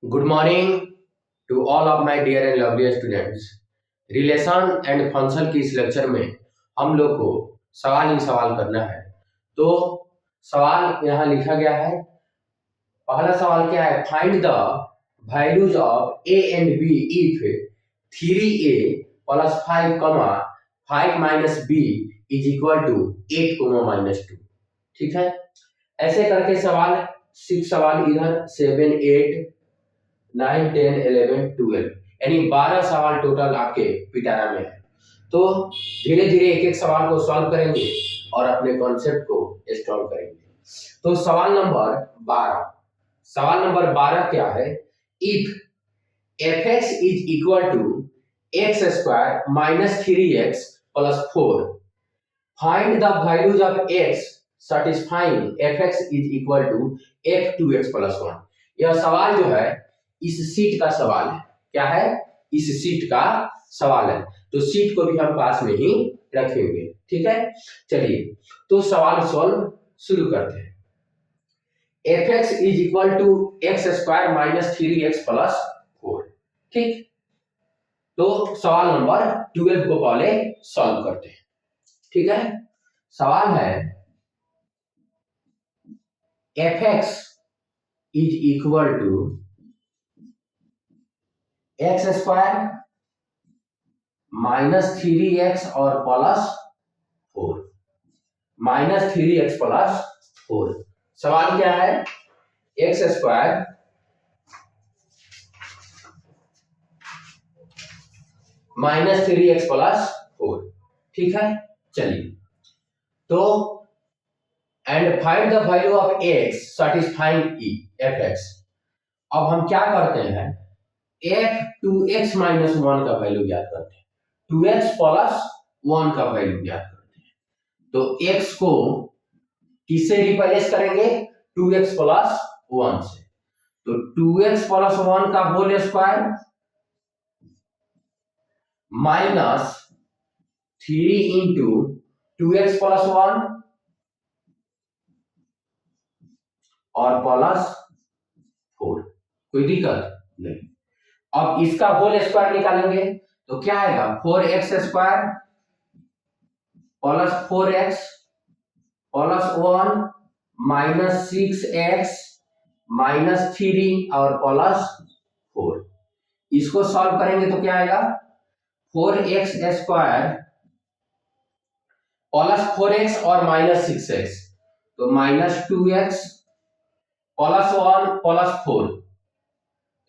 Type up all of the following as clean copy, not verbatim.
Good morning to all of my dear and lovely students. Relation and function की इस lecture में हम लोग को सवाल ही सवाल करना है। तो सवाल यहाँ लिखा गया है। पहला सवाल क्या है? Find the values of a and b if 3a plus 5 comma 5 minus b is equal to 8 comma minus 2। ठीक है, ऐसे करके सवाल 6 सवाल इधर 7 8 9 10 11 12 यानी 12 सवाल टोटल आपके पिटारा में है। तो धीरे धीरे एक एक सवाल को सॉल्व करेंगे और अपने कॉन्सेप्ट को स्ट्रॉन्ग करेंगे। तो सवाल नंबर 12 क्या है? If fx is equal to x square minus 3x plus 4 find the values of x satisfying fx is equal to f 2x plus 1। यह सवाल जो है इस सीट का सवाल है। क्या है? इस सीट का सवाल है। तो सीट को भी हम पास में ही रखेंगे। ठीक है, चलिए तो सवाल सॉल्व शुरू करते हैं। fx is equal to x square minus 3x plus 4। ठीक, तो सवाल नंबर 12 को पहले सॉल्व करते हैं। ठीक है, सवाल है fx is equal to x square minus 3x और प्लस 4 माइनस 3x प्लस 4। सवाल क्या है? X square minus 3x plus 4। ठीक है, चलिए तो and find the value of x satisfying fx। अब हम क्या करते हैं? f 2x माइनस 1 का वैल्यू ज्ञात करते हैं। 2x प्लस 1 का वैल्यू ज्ञात करते हैं। तो x को किससे रिप्लेस करेंगे? 2x प्लस 1 से। तो 2x प्लस 1 का whole square minus 3 into 2x plus 1 और प्लस 4। कोई दिक्कत नहीं। अब इसका होल स्क्वायर निकालेंगे तो क्या आएगा? 4x square plus 4x plus 1 minus 6x minus 3 और प्लस 4। इसको सॉल्व करेंगे तो क्या आएगा? 4x स्क्वायर प्लस 4x और माइनस 6x तो माइनस 2x प्लस 1 प्लस 4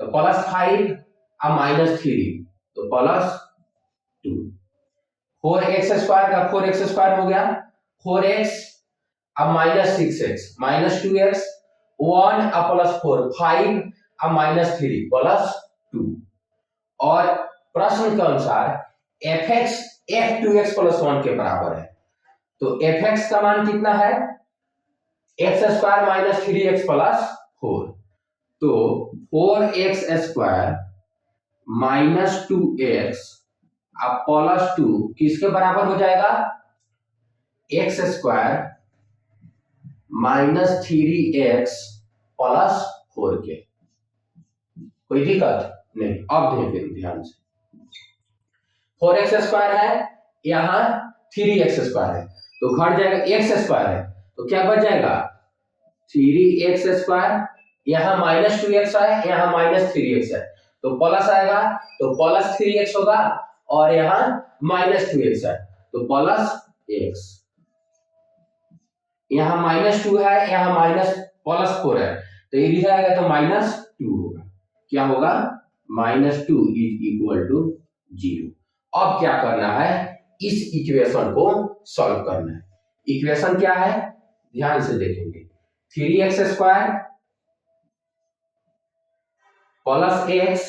तो प्लस 5 और माइनस 3 तो प्लस 2। 4x स्क्वायर का 4x स्क्वायर हो गया 4x अब माइनस 6x माइनस 2x 1 अब प्लस 4 5 अब माइनस 3 प्लस 2। और प्रश्न के अनुसार fx f2x प्लस 1 के बराबर है। तो fx का मान कितना है? x square minus 3x plus 4। तो 4x स्क्वायर माइनस 2x अब प्लस 2 किसके बराबर हो जाएगा? X square minus 3x plus 4 के। कोई दिक्कत नहीं। अब देखें ध्यान से, 4x स्क्वायर है यहां 3x स्क्वायर है तो घट जाएगा। x स्क्वायर है तो क्या बच जाएगा? 3x square. यहां माइनस 2x है यहां माइनस 3x है तो प्लस आएगा तो प्लस 3x होगा और यहां माइनस 2x है तो प्लस x। यहां माइनस 2 है यहां माइनस प्लस 4 है तो ये लिखा जाएगा तो माइनस 2 होगा। क्या होगा? Minus 2 is equal to 0। अब क्या करना है? इस इक्वेशन को सॉल्व करना है। इक्वेशन क्या है? ध्यान से देखेंगे। 3x square plus x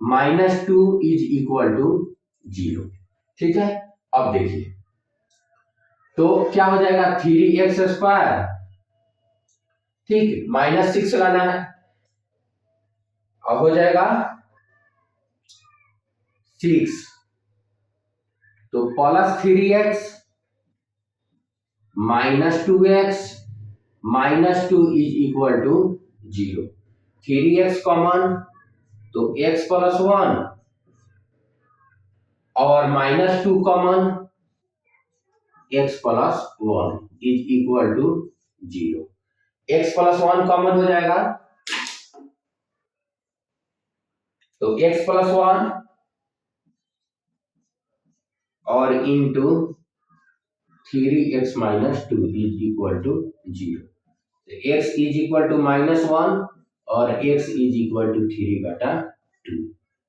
minus 2 is equal to 0। ठीक है, अब देखिए तो क्या हो जाएगा? 3x स्क्वायर ठीक माइनस 6 लाना है अब हो जाएगा 6 तो plus 3x minus 2x minus 2 is equal to 0। 3x common, तो x प्लस 1 और -2 common, x plus 1 is equal to 0। x plus 1 common हो जाएगा, तो x प्लस 1 और into 3x minus 2 is equal to 0। x is equal to -1 और x is equal to 3/2।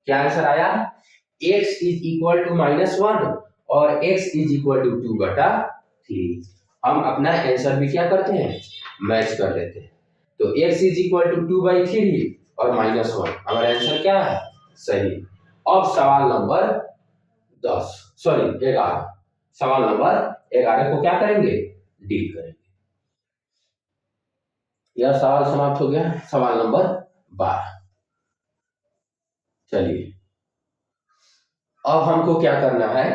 क्या answer आया? x is equal to -1 और x is equal to 2/3। हम अपना आंसर भी क्या करते हैं, मैच कर लेते हैं। तो x इज इक्वल टू 2/3 और -1, हमारा आंसर क्या है? सही। अब सवाल नंबर 10 सॉरी 11, सवाल नंबर 11 को क्या करेंगे, डील करेंगे। यह सवाल समाप्त हो गया। सवाल नंबर 12, चलिए अब हमको क्या करना है,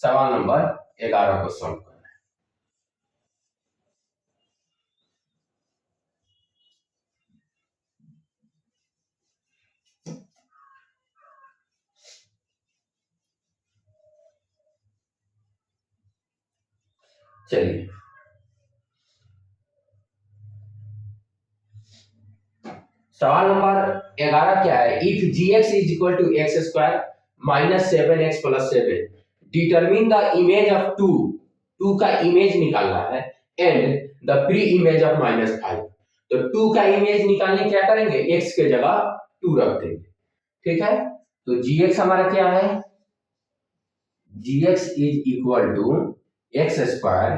सवाल नंबर 11 को सॉल्व करना है। चलिए सवाल नंबर 11 क्या है, if gx is equal to x square minus 7x plus 7 determine the image of 2, 2 का इमेज निकालना है, and the pre image of -5। तो 2 का इमेज निकालने क्या करेंगे, x के जगह 2 रख देंगे, ठीक है। तो gx हमारा क्या है, gx is equal to x square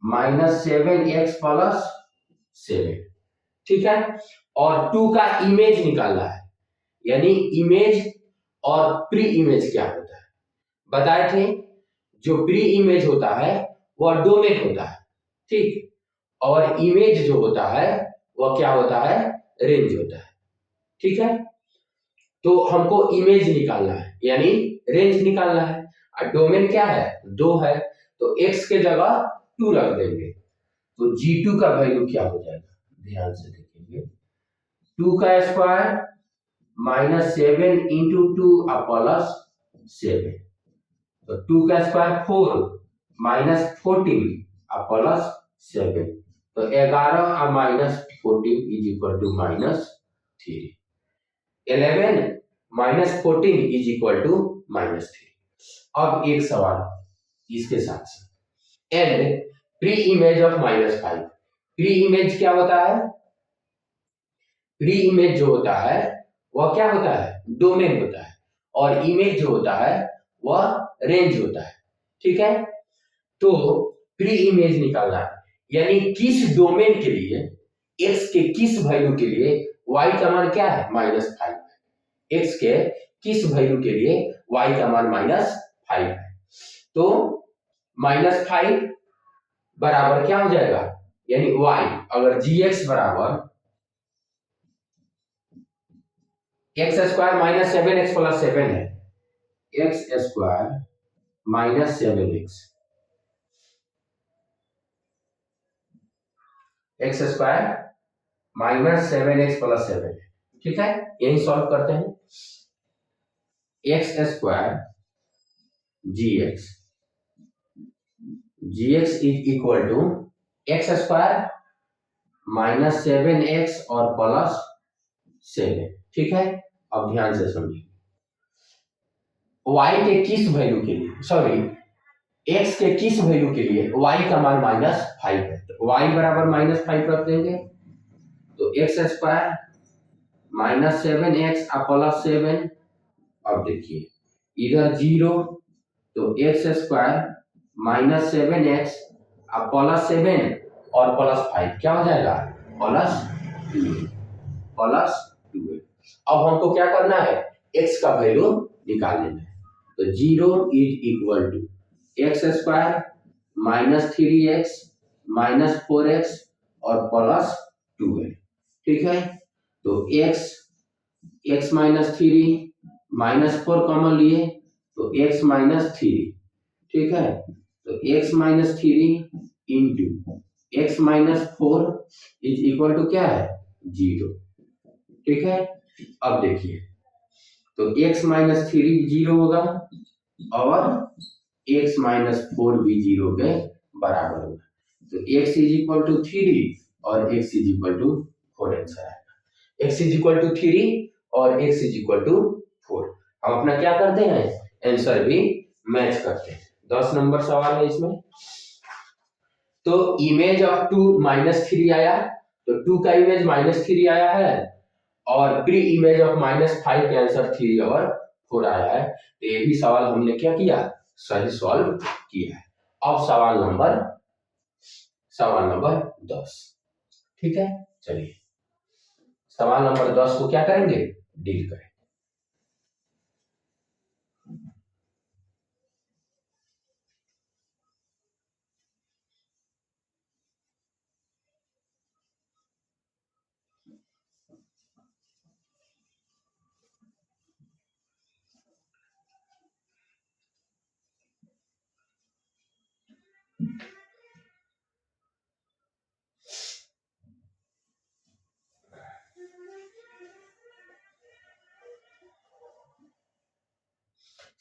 minus 7x plus 7, ठीक है। और 2 का इमेज निकालना है, यानी इमेज और प्री इमेज क्या होता है, बताए थे। जो प्री इमेज होता है वह डोमेन होता है, ठीक, और इमेज जो होता है वह क्या होता है, रेंज होता है, ठीक है। तो हमको इमेज निकालना है यानी रेंज निकालना है, और डोमेन क्या है, 2 है, तो x के जगह 2 रख देंगे, तो g2 का वैल्यू क्या हो जाएगा, ध्यान से देखेंगे। 2 का स्क्वायर -7 इंटू 2 प्लस 7, तो 2 का स्क्वायर 4 -14 प्लस 7, तो 11 और -14 is equal to -3। 11 -14 is equal to -3। अब एक सवाल इसके साथ साथ, and pre image of -5। Pre image क्या होता है, प्री इमेज जो होता है वह क्या होता है, डोमेन होता है, और इमेज जो होता है वह रेंज होता है, ठीक है। तो प्री इमेज निकालना है, यानी किस डोमेन के लिए x के किस वैल्यू के लिए y का मान क्या है, -5, x के किस वैल्यू के लिए y का मान -5 है। तो -5 बराबर क्या हो जाएगा, यानी y अगर gx बराबर एक्स स्क्वायर -7x प्लस 7 है, x square -7x, x square -7x plus 7 है, ठीक है। यही सॉल्व करते हैं। X square gx is equal to x square -7x और प्लस 7, ठीक है। अब ध्यान से समझिए, y के किस वैल्यू के लिए, सॉरी x के किस वैल्यू के लिए y का मान -5 है, तो y बराबर -5 रख देंगे, तो एक्स स्क्वायर -7x प्लस 7। अब देखिए इधर 0, तो एक्स स्क्वायर -7x प्लस 7 और प्लस 5 क्या हो जाएगा, +2, +2। अब हमको क्या करना है, x का वैल्यू निकाल लेना है, तो 0 is equal to x square -3x -4x और +2 है, ठीक है। तो x -3 -4 कॉमन लिए, तो x -3, ठीक है। तो x -3 into x -4 is equal to क्या है, 0। ठीक है, अब देखिए तो x माइनस 3 0 होगा और x माइनस 4 भी 0 के बराबर होगा। तो x इज इक्वल टू 3 और x is equal to 4 answer आएगा। x इज इक्वल टू 3 और x इज इक्वल टू 4। हम अपना क्या करते हैं, आंसर भी मैच करते हैं। 10 नंबर सवाल है इसमें। तो इमेज ऑफ 2 -3 आया, तो 2 का इमेज -3 आया है और प्री इमेज ऑफ -5 के आंसर 3 और 4 आया है। तो ये भी सवाल हमने क्या किया, सही सॉल्व किया है। अब सवाल नंबर 10। ठीक है, चलिए सवाल नंबर 10 को क्या करेंगे, डील करें।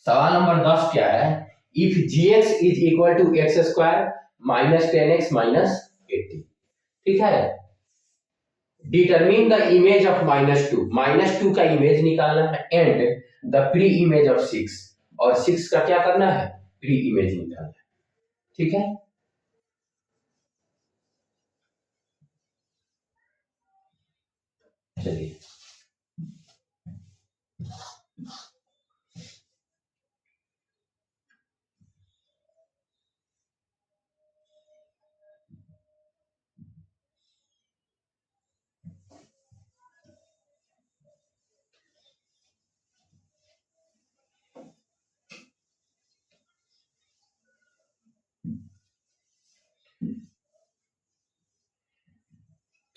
सवाल नंबर 10 क्या है, if gx is equal to x square minus 10x minus 80। ठीक है, डिटरमिन द इमेज ऑफ -2 का इमेज निकालना है and the pre image of 6, और 6 का क्या करना है, प्री इमेज निकालना है। ठीक है, चलिए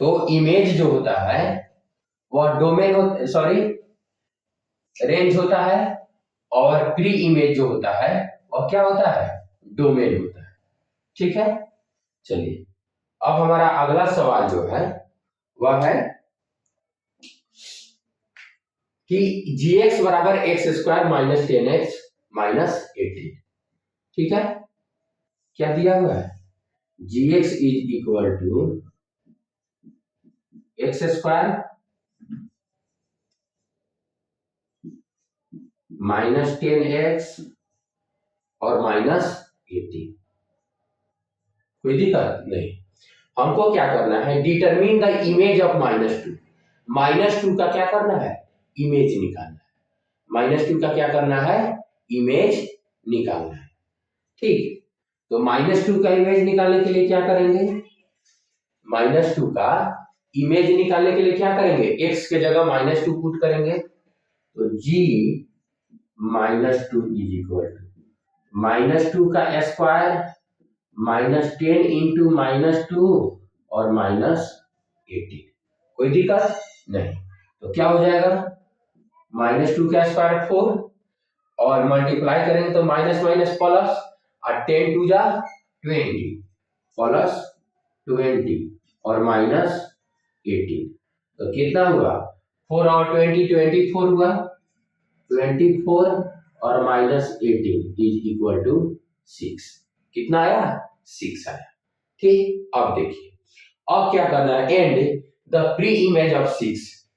तो इमेज जो होता है वह डोमेन सॉरी रेंज होता है, और प्री इमेज जो होता है वह क्या होता है, डोमेन होता है। ठीक है, चलिए अब हमारा अगला सवाल जो है वह है कि gx बराबर x square minus 10x minus 80। ठीक है, क्या दिया हुआ है, gx is equal to x square minus 10x और माइनस 80। कोई दिक्कत नहीं। हमको क्या करना है, डिटरमिन द इमेज ऑफ -2 का क्या करना है, इमेज निकालना है। -2 का क्या करना है, इमेज निकालना है। ठीक, तो -2 का इमेज निकालने के लिए क्या करेंगे, -2 का इमेज निकालने के लिए क्या करेंगे, x के जगह -2 पुट करेंगे। तो g -2 इज इक्वल टू -2 का स्क्वायर -10 इंटू -2 और -80। कोई दिक्कत नहीं। तो क्या हो जाएगा, -2 का स्क्वायर 4 और मल्टीप्लाई करेंगे तो माइनस माइनस प्लस, और 10 टू जा 20 प्लस 20 और माइनस 18। तो कितना हुआ, 4 और 20 24 हुआ, 24 और माइनस 18 इज इक्वल टू 6। कितना आया, 6 आया। ठीक, अब देखिए अब क्या करना है, and the pre image of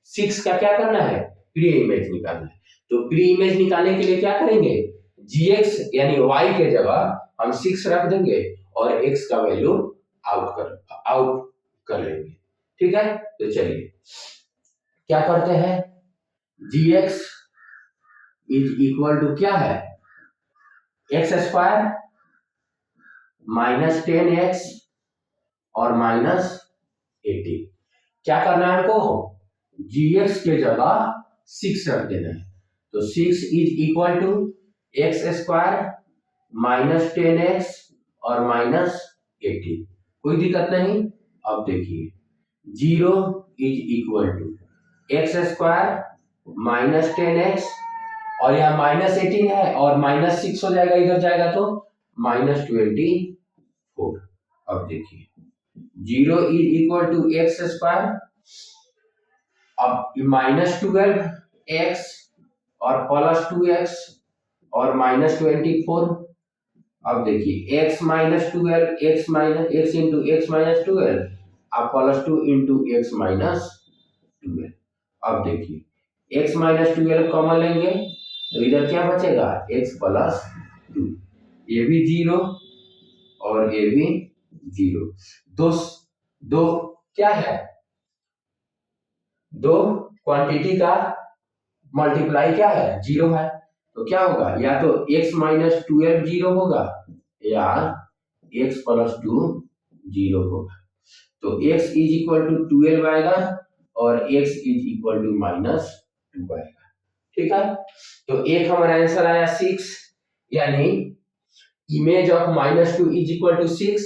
6 का क्या करना है, प्री इमेज निकालना है। तो प्री इमेज निकालने के लिए क्या करेंगे, gx यानी y के जगह हम 6 रख देंगे और x का वैल्यू आउट कर लेंगे। ठीक है, तो चलिए क्या करते हैं, gx इज इक्वल टू क्या है, एक्स स्क्वायर माइनस 10x और माइनस 80। क्या करना है हमको, gx के जगह 6 रख देना है। तो 6 is equal to x square minus 10x और माइनस 80। कोई दिक्कत नहीं। अब देखिए 0 is equal to x square minus 10x और यहाँ माइनस 18 है और माइनस 6 हो जाएगा, इधर जाएगा तो -24। अब देखिए 0 is equal to x square अब -12x और +2x और -24। अब देखिए x -12 x into x minus 12 अब +2 इंटू एक्स माइनस 12। अब देखिए x -12 कॉमन लेंगे तो इधर क्या बचेगा x +2, ये भी 0 और ये भी 0। दो दो क्या है, दो क्वांटिटी का मल्टीप्लाई क्या है 0 है, तो क्या होगा या तो x -12 0 होगा या x +2 0 होगा। तो x इज इक्वल टू 12 आएगा और x इज इक्वल टू -2 आएगा। ठीक है, तो एक हमारा आंसर आया 6, यानी image of -2 is equal to 6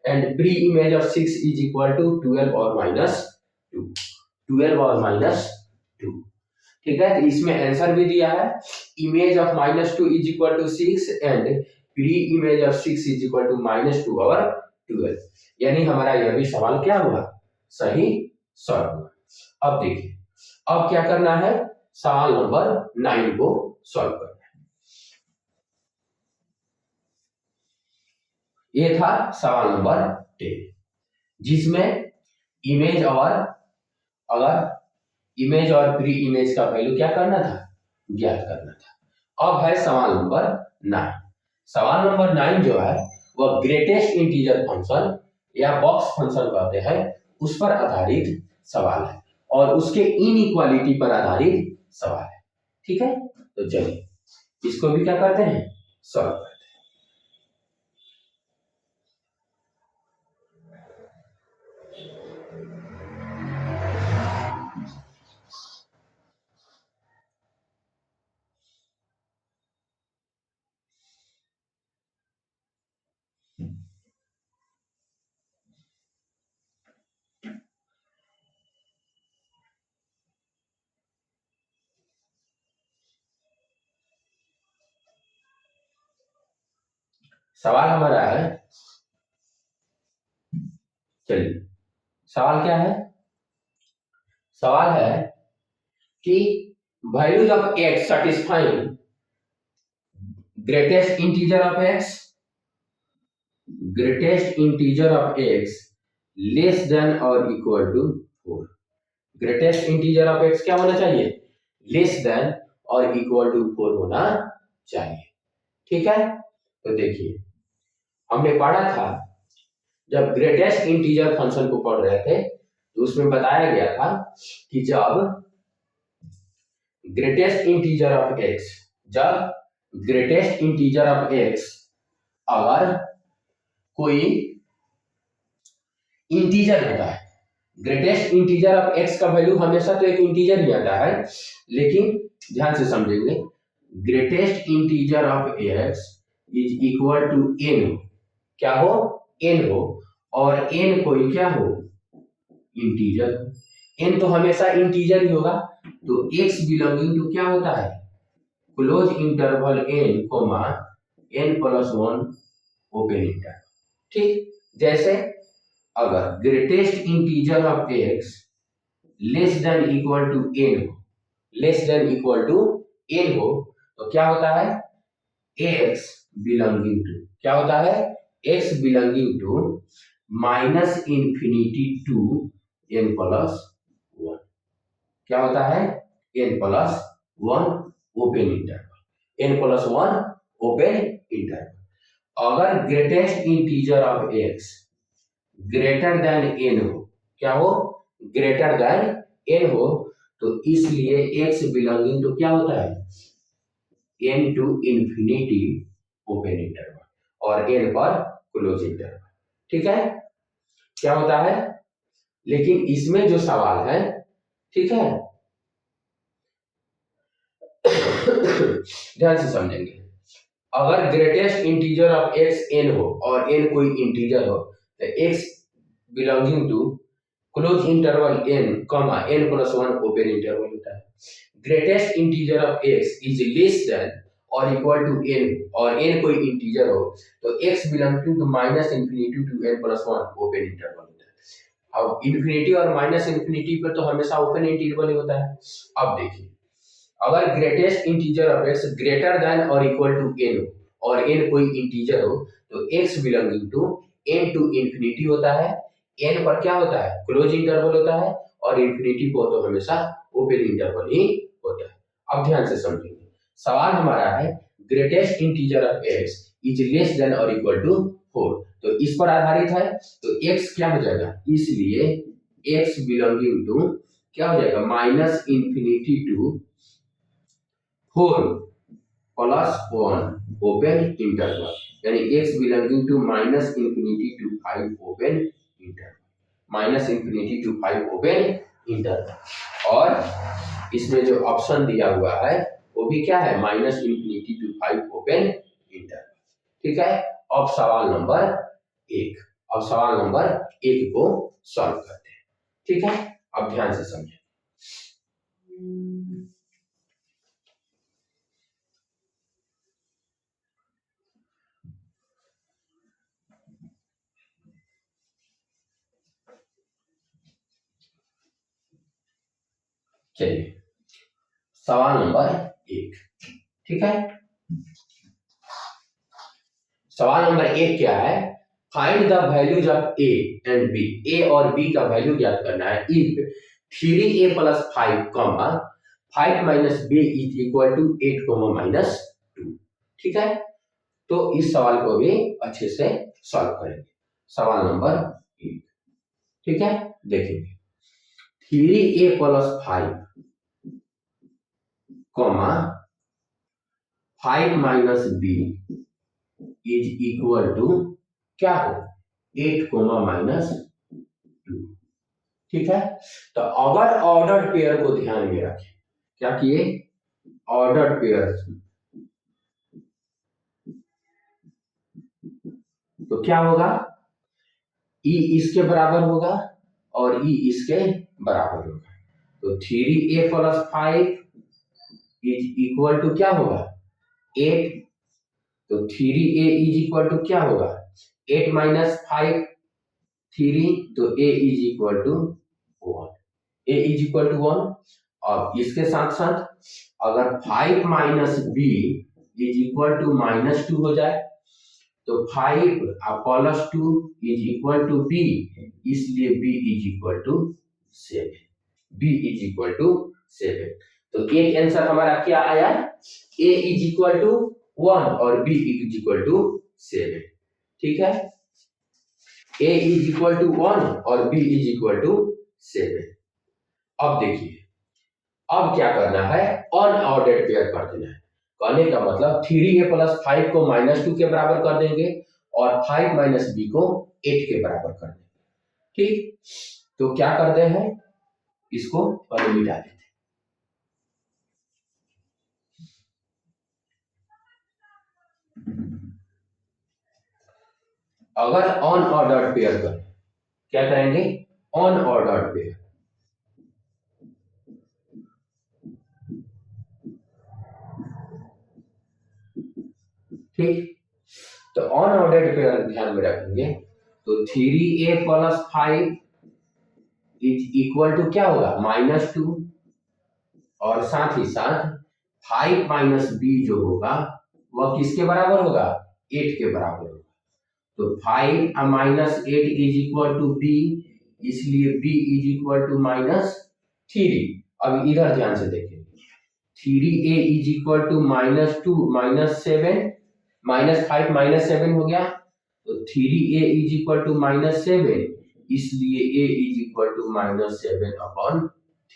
and pre image of 6 is equal to 12 और -2, 12 और -2। ठीक है, तो इसमें आंसर भी दिया है image of -2 is equal to 6 and pre image of 6 is equal to -2 और 12, यानी हमारा यह भी सवाल क्या हुआ सही सॉल्व हुआ। अब देखिए अब क्या करना है, सवाल नंबर 9 को सॉल्व करना है। ये था सवाल नंबर 10 जिसमें इमेज और अगर इमेज और प्री इमेज का वैल्यू क्या करना था ज्ञात करना था। अब है सवाल नंबर 9। सवाल नंबर 9 जो है वह ग्रेटेस्ट इंटीजर फंक्शन या बॉक्स फंक्शन कहते हैं उस पर आधारित सवाल है और उसके इनइक्वालिटी पर आधारित सवाल है। ठीक है, तो चलिए इसको भी क्या करते हैं सॉल्व करते हैं। सवाल हमारा है, चलिए सवाल क्या है, सवाल है कि values of x satisfying greatest integer of x less than और equal to 4। Greatest integer of x क्या होना चाहिए लेस देन और इक्वल टू 4 होना चाहिए। ठीक है, तो देखिए हमने पढ़ा था जब ग्रेटेस्ट इंटीजर फंक्शन को पढ़ रहे थे तो उसमें बताया गया था कि जब ग्रेटेस्ट इंटीजर ऑफ x अगर कोई इंटीजर होता है, ग्रेटेस्ट इंटीजर ऑफ x का वैल्यू हमेशा तो एक इंटीजर ही आता है, लेकिन ध्यान से समझेंगे greatest integer of x is equal to n, क्या हो n हो और n कोई क्या हो इंटीजर, n तो हमेशा इंटीजर ही होगा, तो x बिलोंगिंग टू क्या होता है close interval n comma n plus 1 open interval. ठीक, जैसे अगर greatest integer of x less than equal to n हो, less than equal to n हो तो क्या होता है x बिलोंगिंग टू, क्या होता है x belonging to minus infinity to n plus 1, क्या होता है n plus 1 open interval, n plus 1 open interval. अगर greatest integer of x greater than n हो, क्या हो ग्रेटर देन n हो, तो इसलिए x बिलोंगिंग टू क्या होता है n to infinity open interval और n पर क्लोज इंटरवल। ठीक है, क्या होता है, लेकिन इसमें जो सवाल है ठीक है ध्यान से समझेंगे, अगर greatest integer of x n हो और n कोई इंटीजर हो तो x belonging to close interval n comma n plus 1 open interval होता है। Greatest integer of x is less than और इक्वल टू n और n कोई इंटीजर हो तो x belonging to minus infinity to n plus 1 open interval होता है। अब इन्फिनिटी और माइनस इन्फिनिटी पर तो हमेशा ओपन इंटरवल ही होता है। अब देखिए, अगर greatest integer of x greater than और इक्वल टू n हो और n कोई इंटीजर हो तो x belonging to n to infinity होता है, n पर क्या होता है, क्लोज इंटरवल होता है, और इंफिनिटी को तो हमेशा ओपन इंटरवल ही होता है। अब ध्यान से समझेंगे, सवाल हमारा है greatest integer of x is less than और इक्वल टू 4, तो इस पर आधारित है, तो x क्या हो जाएगा, इसलिए x बिलोंगिंग टू क्या हो जाएगा, minus infinity to 4 plus 1 open interval, यानी x belonging to minus infinity to 5 open interval, minus infinity to 5 open interval. और इसमें जो ऑप्शन दिया हुआ है वो भी क्या है, minus infinity to 5 open interval. ठीक है, अब सवाल नंबर 1, अब सवाल नंबर 1 को सॉल्व करते हैं। ठीक है, अब ध्यान से समझें। चलिए, सवाल नंबर 1, ठीक है, सवाल नंबर 1 क्या है, find the values of a and b, a और बी का वैल्यू ज्ञात करना है if 3a plus 5 comma 5 minus b is equal to 8 minus 2। ठीक है, तो इस सवाल को भी अच्छे से सॉल्व करेंगे। सवाल नंबर 1, ठीक है, देखेंगे 3a plus 5 comma 5 minus b is equal to क्या हो, 8 माइनस 2। ठीक है, तो अगर ऑर्डर पेयर को ध्यान में रखें, क्या किए, ऑर्डर पेयर, तो क्या होगा, ई इसके बराबर होगा और ई इसके बराबर होगा, तो 3a plus 5 is equal to क्या होगा, 8, तो 3a इज इक्वल टू क्या होगा, 8 माइनस 5 3, तो a is equal to 1, a is equal to 1। अब इसके साथ साथ अगर 5 minus b is equal to minus 2 हो जाए तो 5 plus 2 is equal to b, इसलिए b is equal to 7, b is equal to 7। तो एक आंसर हमारा क्या आया, a इज इक्वल टू 1 और b इज इक्वल टू 7। ठीक है, a इज इक्वल टू 1 और b इज इक्वल टू 7। अब देखिए, अब क्या करना है, अनऑर्डर्ड पेयर कर देना है। कहने का मतलब 3a प्लस 5 को माइनस 2 के बराबर कर देंगे और 5 माइनस b को 8 के बराबर कर देंगे। ठीक, तो क्या करते हैं, इसको पहले मिटा देते हैं। अगर अनऑर्डर्ड पेयर करें, क्या करेंगे, अनऑर्डर्ड पेयर, ठीक, तो अनऑर्डर्ड पेयर ध्यान में रखेंगे, तो 3a plus 5 is equal to क्या होगा, माइनस 2, और साथ ही साथ 5 माइनस b जो होगा वह किसके बराबर होगा, 8 के बराबर होगा, तो 5 minus 8 is equal to b, इसलिए b is equal to minus 3। अब इधर ध्यान से देखें, 3a is equal to minus 2 minus 7, minus 5 minus 7 हो गया, तो 3a is equal to minus 7, इसलिए a is equal to minus 7 upon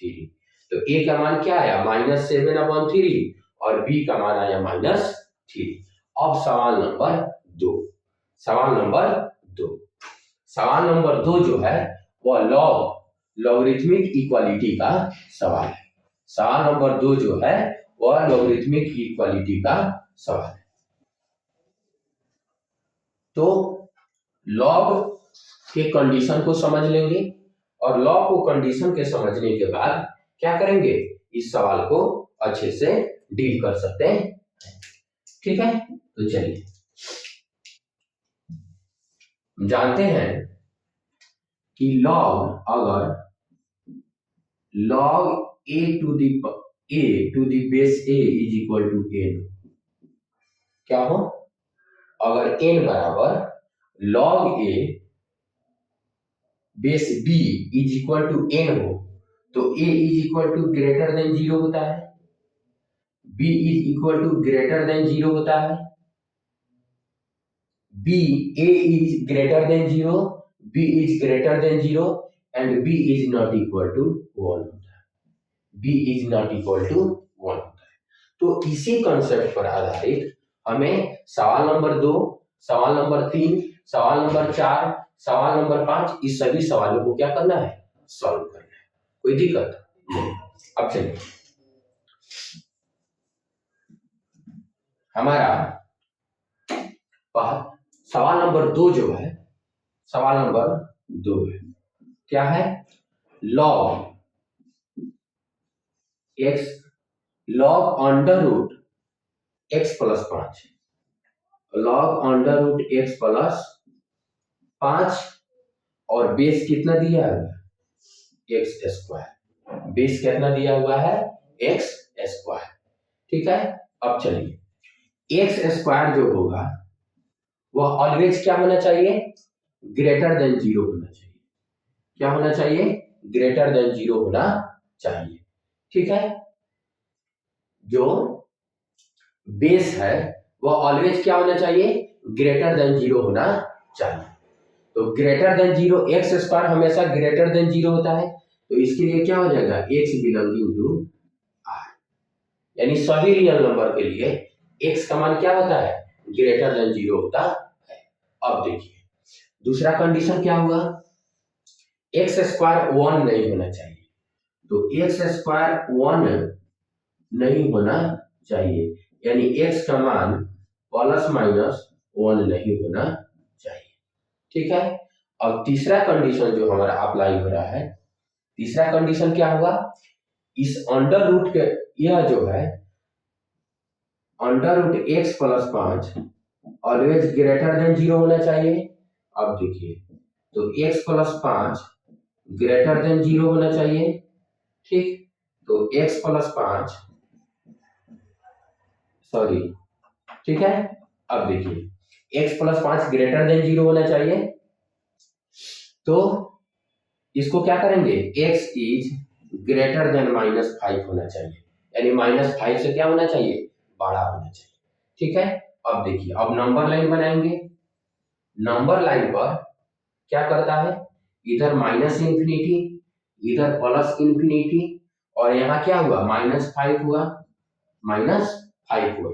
3। तो a का मान क्या आया, माइनस 7 अपॉन 3, और b का मान आया माइनस 3। अब सवाल नंबर 2, सवाल नंबर 2, सवाल नंबर 2 जो है वह लॉगरिथमिक इक्वालिटी का सवाल है। सवाल नंबर 2 जो है वह लॉगरिथमिक इक्वालिटी का सवाल है। तो लॉग के कंडीशन को समझ लेंगे और लॉग को कंडीशन के समझने के बाद क्या करेंगे, इस सवाल को अच्छे से डील कर सकते हैं। ठीक है, तो चलिए जानते हैं कि log अगर log a to the base a is equal to n, क्या हो, अगर n बराबर log a base b is equal to n हो तो a is equal to greater than 0 होता है, b is equal to greater than 0 होता है, b a is greater than 0, b is greater than 0 and b is not equal to 1 होता है, b is not equal to 1 होता है। तो इसी कॉन्सेप्ट पर आधारित हमें सवाल नंबर 2, सवाल नंबर 3, सवाल नंबर 4, सवाल नंबर 5 इस सभी सवालों को क्या करना है, सॉल्व करना है। कोई दिक्कत नहीं। अब चलिए हमारा सवाल नंबर 2 जो है, सवाल नंबर 2 है, क्या है, log x log under root x plus 5, log under root x plus 5 और बेस कितना दिया है, एक्स स्क्वायर, बेस कितना दिया हुआ है, एक्स स्क्वायर। ठीक है, अब चलिए एक्स स्क्वायर जो होगा वह ऑलवेज क्या होना चाहिए, ग्रेटर देन 0 होना चाहिए, क्या होना चाहिए, ग्रेटर देन 0 होना चाहिए। ठीक है, जो बेस है वह ऑलवेज क्या होना चाहिए, ग्रेटर देन 0 होना चाहिए। तो ग्रेटर देन 0, एक्स स्क्वायर हमेशा ग्रेटर देन 0 होता है, तो इसके लिए क्या हो जाएगा, एक्स बिलोंगिंग टू आर, यानी सभी रियल नंबर के लिए एक्स का मान क्या होता है, ग्रेटर देन 0 होता है। अब देखिए दूसरा कंडीशन क्या हुआ, एक्स स्क्वायर 1 नहीं होना चाहिए, तो एक्स स्क्वायर 1 नहीं होना चाहिए, यानी एक्स का मान प्लस माइनस 1 नहीं होना चाहिए। ठीक है, अब तीसरा कंडीशन जो हमारा अप्लाई हो रहा है, तीसरा कंडीशन क्या होगा, इस अंडर रूट के, यह जो है under root x plus 5 always greater than 0 होना चाहिए। अब देखिए तो एक्स प्लस 5 ग्रेटर देन 0 होना चाहिए। ठीक, तो एक्स प्लस 5 सॉरी, ठीक है, अब देखिए एक्स प्लस 5 ग्रेटर देन 0 होना चाहिए, तो इसको क्या करेंगे, x इज ग्रेटर देन -5 होना चाहिए, यानी -5 से क्या होना चाहिए, बड़ा होना चाहिए। ठीक है, अब देखिए अब नंबर लाइन बनाएंगे, नंबर लाइन पर क्या करता है, इधर माइनस इंफिनिटी, इधर प्लस इंफिनिटी, और यहाँ क्या हुआ, -5 हुआ, -5 हुआ,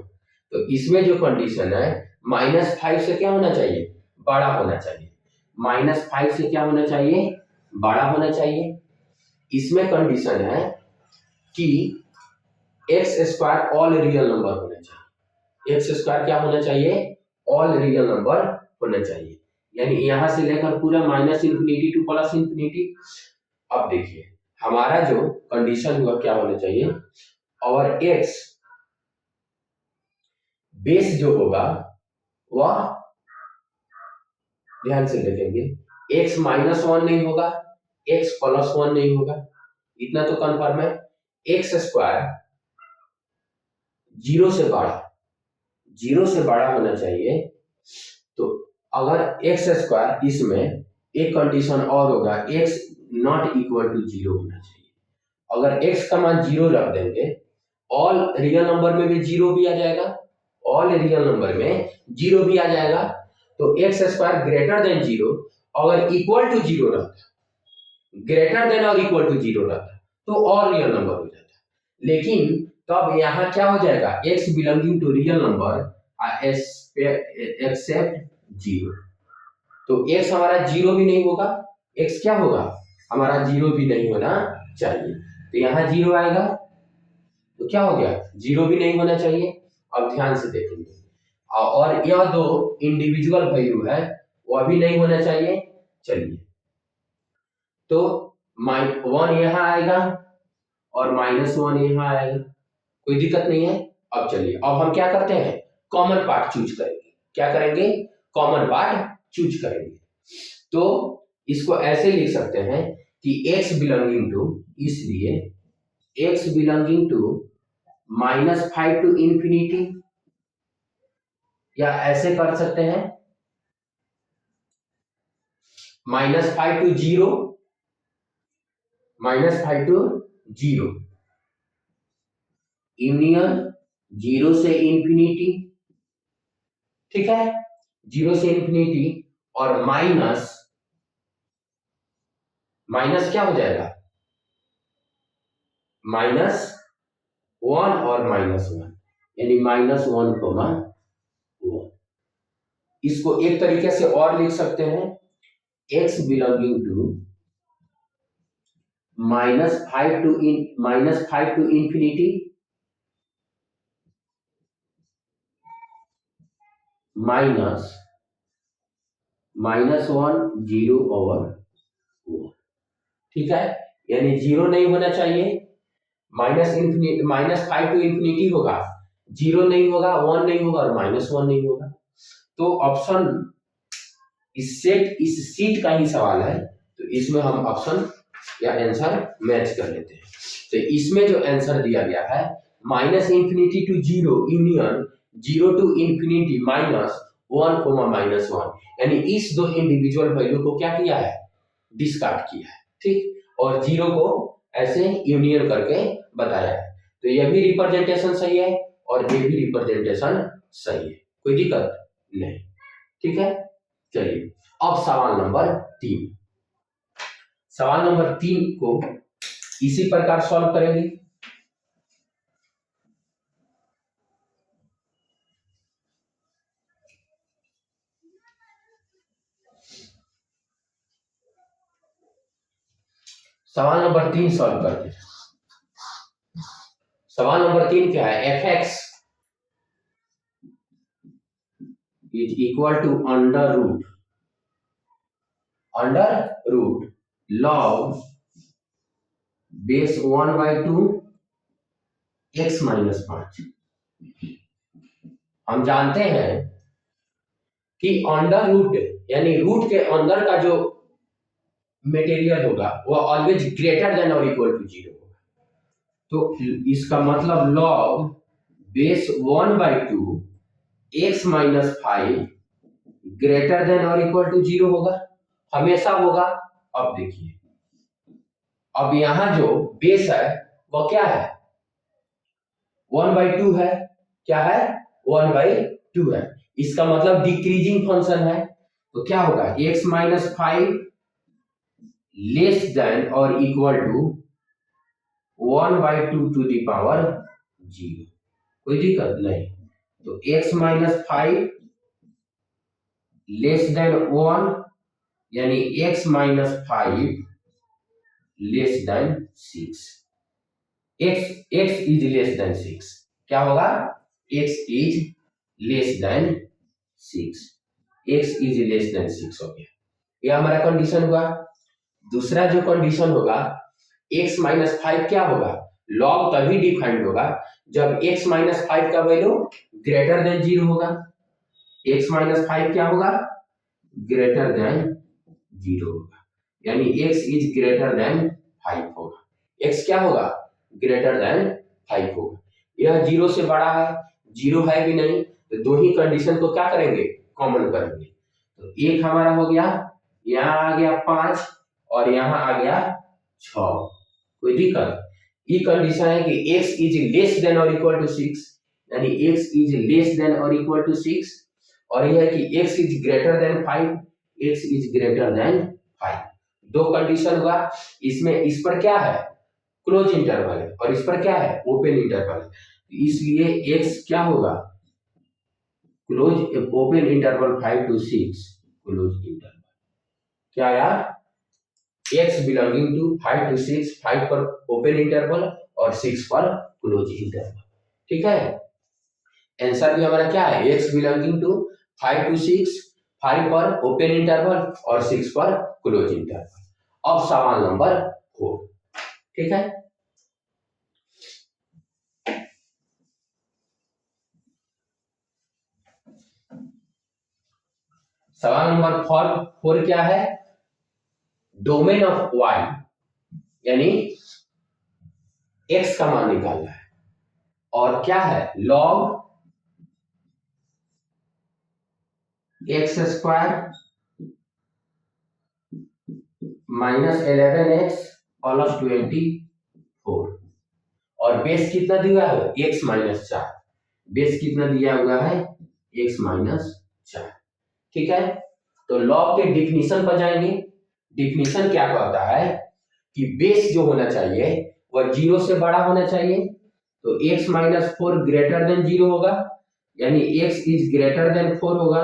तो इसमें जो कंडीशन है -5 से क्या होना चाहिए, बड़ा होना चाहिए, -5 से क्या होना चाहिए, बड़ा होना चाहिए। इसमें कंडीशन है कि x square all real number होना चाहिए, एक्स स्क्वायर क्या होना चाहिए, ऑल रियल नंबर होना चाहिए, यानी यहां से लेकर पूरा minus infinity two plus infinity. अब देखिए हमारा जो कंडीशन हुआ क्या होना चाहिए, और एक्स बेस जो होगा वह ध्यान से देखेंगे, एक्स -1 नहीं होगा, एक्स +1 नहीं होगा, इतना तो कंफर्म है। एक्स स्क्वायर 0 से बड़ा, 0 से बड़ा होना चाहिए, तो अगर एक्स स्क्वायर, इसमें एक कंडीशन और होगा, एक्स नॉट इक्वल टू 0 होना चाहिए। अगर एक्स का मान 0 रख देंगे, ऑल रियल नंबर में भी 0 भी आ जाएगा, ऑल रियल नंबर में 0 भी आ जाएगा, तो एक्स स्क्वायर ग्रेटर देन 0 अगर इक्वल टू 0 रहता, ग्रेटर देन और इक्वल टू 0 रहता तो और रियल नंबर हो जाता, लेकिन तब यहाँ क्या हो जाएगा, x belonging to real number except 0, तो x हमारा 0 भी नहीं होगा, x क्या होगा, हमारा 0 भी नहीं होना चाहिए, तो यहाँ 0 आएगा, तो क्या हो गया, 0 भी नहीं होना चाहिए। अब ध्यान से देखेंगे, और यह दो इंडिविजुअल वैल्यू है, वह भी नहीं होना चाहिए। चलिए तो 1 यहाँ आएगा और -1 यहाँ आएगा, कोई दिक्कत नहीं है। अब चलिए अब हम क्या करते हैं, कॉमन पार्ट चूज करेंगे, क्या करेंगे, कॉमन पार्ट चूज करेंगे। तो इसको ऐसे लिख सकते हैं कि x बिलोंगिंग टू, इसलिए x belonging to -5 to infinity, या ऐसे कर सकते हैं -5 टू 0, -5 टू 0, यूनियन 0 से इंफिनिटी, ठीक है, 0 से इंफिनिटी, और माइनस क्या हो जाएगा, -1 और -1, यानी -1, इसको एक तरीके से और लिख सकते हैं, x belonging to -5 to infinity minus -1 0 over 1, ठीक है, यानी 0 नहीं होना चाहिए, -5 टू इंफिनिटी होगा, 0 नहीं होगा, 1 नहीं होगा, और -1 नहीं होगा। तो ऑप्शन इस सीट का ही सवाल है, तो इसमें हम ऑप्शन या आंसर मैच कर लेते हैं। तो इसमें जो आंसर दिया गया है -infinity to 0 union 0 to infinity -1, यानी इस दो इंडिविजुअल वैल्यू को क्या किया है, डिस्कार्ड किया है, ठीक, और 0 को ऐसे यूनियन करके बताया है। तो यह भी रिप्रेजेंटेशन सही है और ये भी रिप्रेजेंटेशन सही है, कोई दिक्कत नहीं, ठीक है। चलिए अब सवाल नंबर 3, सवाल नंबर 3 को इसी प्रकार सॉल्व करेंगे। सवाल नंबर 3 सॉल्व करते हैं। सवाल नंबर 3 क्या है, fx is equal to under root log base 1/2 x minus 5। हम जानते हैं कि अंडर रूट यानी रूट के अंदर का जो मटेरियल होगा वो ऑलवेज ग्रेटर देन और इक्वल टू 0 होगा। तो इसका मतलब log base 1/2 x minus 5 greater than और इक्वल टू 0 होगा, हमेशा होगा। अब देखिए, अब यहां जो बेस है वो क्या है, 1/2 है, क्या है, 1/2 है, इसका मतलब डिक्रीजिंग फंक्शन है। तो क्या होगा, x माइनस 5 लेस देन और equal to 1/2 to the power 0, कोई दिक्कत नहीं। तो x माइनस 5 लेस देन 1, यानी x minus 5 less then 6, x is less then 6, क्या होगा, x is less then 6, x is less then 6 हो गया, यह हमारा कंडीशन हुआ। दूसरा जो कंडीशन होगा, x माइनस 5 क्या होगा, लॉग तभी डिफाइंड होगा जब x माइनस 5 का वैल्यू ग्रेटर देन 0 होगा। x माइनस 5 क्या होगा, ग्रेटर देन 0 होगा, यानी x इज ग्रेटर देन 5 होगा, x क्या होगा, ग्रेटर देन 5 होगा। यह 0 से बड़ा है, 0 है भी नहीं, तो दो ही कंडीशन को क्या करेंगे, कॉमन करेंगे। तो एक हमारा हो गया, यहाँ आ गया 5 और यहाँ आ गया 6, कोई दिक्कत। ये कंडीशन है कि x इज लेस देन और इक्वल टू 6, यानी x इज लेस देन और इक्वल टू 6, और यह है कि x is greater then 5, x is greater then 5। दो कंडीशन हुआ, इसमें इस पर क्या है, क्लोज इंटरवल है, और इस पर क्या है, ओपन इंटरवल है, इसलिए x क्या होगा, close open interval 5 to 6, close interval क्या यार, x बिलोंगिंग टू 5 to 6, 5 पर ओपन इंटरवल और 6 पर क्लोज इंटरवल, ठीक है। आंसर भी हमारा क्या है, x बिलोंगिंग टू 5 to 6, 5 पर ओपन इंटरवल और 6 पर क्लोज इंटरवल। अब सवाल नंबर 4, ठीक है। सवाल नंबर 4 क्या है, डोमेन ऑफ y यानी x का मान निकालना है, और क्या है log x square minus 11x plus 24, और बेस कितना दिया है x माइनस 4, बेस कितना दिया हुआ है x माइनस 4। ठीक है, तो लॉग के डिफिनीशन पर जाएंगे। डिफिनीशन क्या कहता है कि बेस जो होना चाहिए वह 0 से बड़ा होना चाहिए, तो x माइनस 4 ग्रेटर देन 0 होगा, यानी x इज ग्रेटर देन 4 होगा।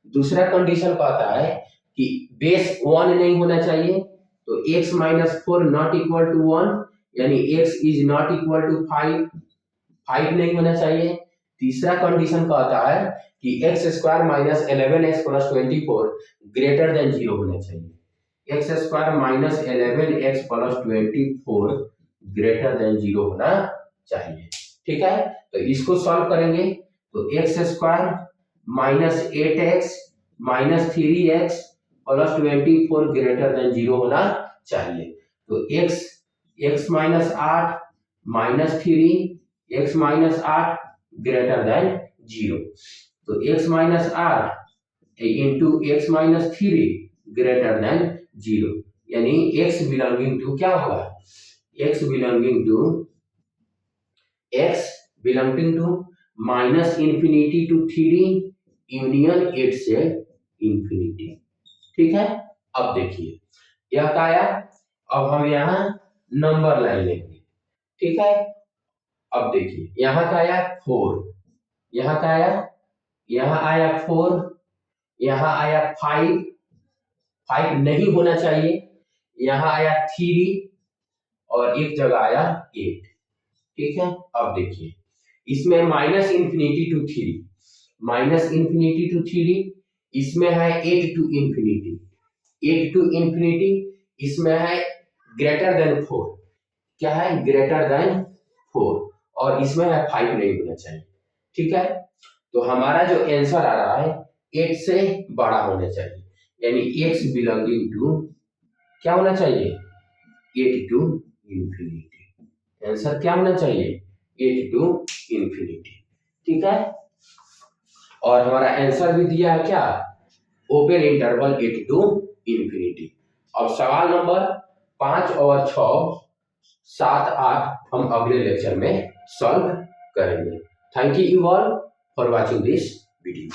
दूसरा कंडीशन कहता है कि बेस 1 नहीं होना चाहिए, तो x minus 4 not equal to 1, यानी x is not equal to 5 नहीं होना चाहिए। तीसरा कंडीशन कहता है कि x square minus 11x plus 24 greater than 0 होना चाहिए, x square minus 11x plus 24 greater than 0 होना चाहिए। ठीक है, तो इसको सॉल्व करेंगे तो x square minus 8x minus 3x plus 24 greater than 0 होना चाहिए। तो x minus 8 minus 3 x minus 8 greater than 0, तो x minus 8 into x minus 3 greater than 0, यानी x बिलोंगिंग टू क्या होगा, x belonging to minus infinity to 3 union 8 से infinity. ठीक है, अब देखिए यह क्या आया, अब हम यहाँ नंबर लाइन लेंगे। ठीक है, अब देखिए यहाँ का आया 4, यहाँ का आया, यहाँ आया 4, यहाँ आया 5 नहीं होना चाहिए, यहाँ आया 3 और एक जगह आया 8। ठीक है, अब देखिए इसमें माइनस इंफिनिटी टू 3, इसमें है 8 टू इंफिनिटी, इसमें है ग्रेटर देन 4, क्या है ग्रेटर देन 4, और इसमें है 5 नहीं होना चाहिए। ठीक है, तो हमारा जो आंसर आ रहा है 8 से बड़ा होना चाहिए, यानी x बिलोंगिंग टू क्या होना चाहिए 8 टू इंफिनिटी। आंसर क्या होना चाहिए 8 टू इंफिनिटी। ठीक है, और हमारा आंसर भी दिया है क्या ओपन इंटरवल 8 टू इंफिनिटी। अब सवाल नंबर 5 और 6, 7, 8 हम अगले लेक्चर में सॉल्व करेंगे। Thank you all for watching this video.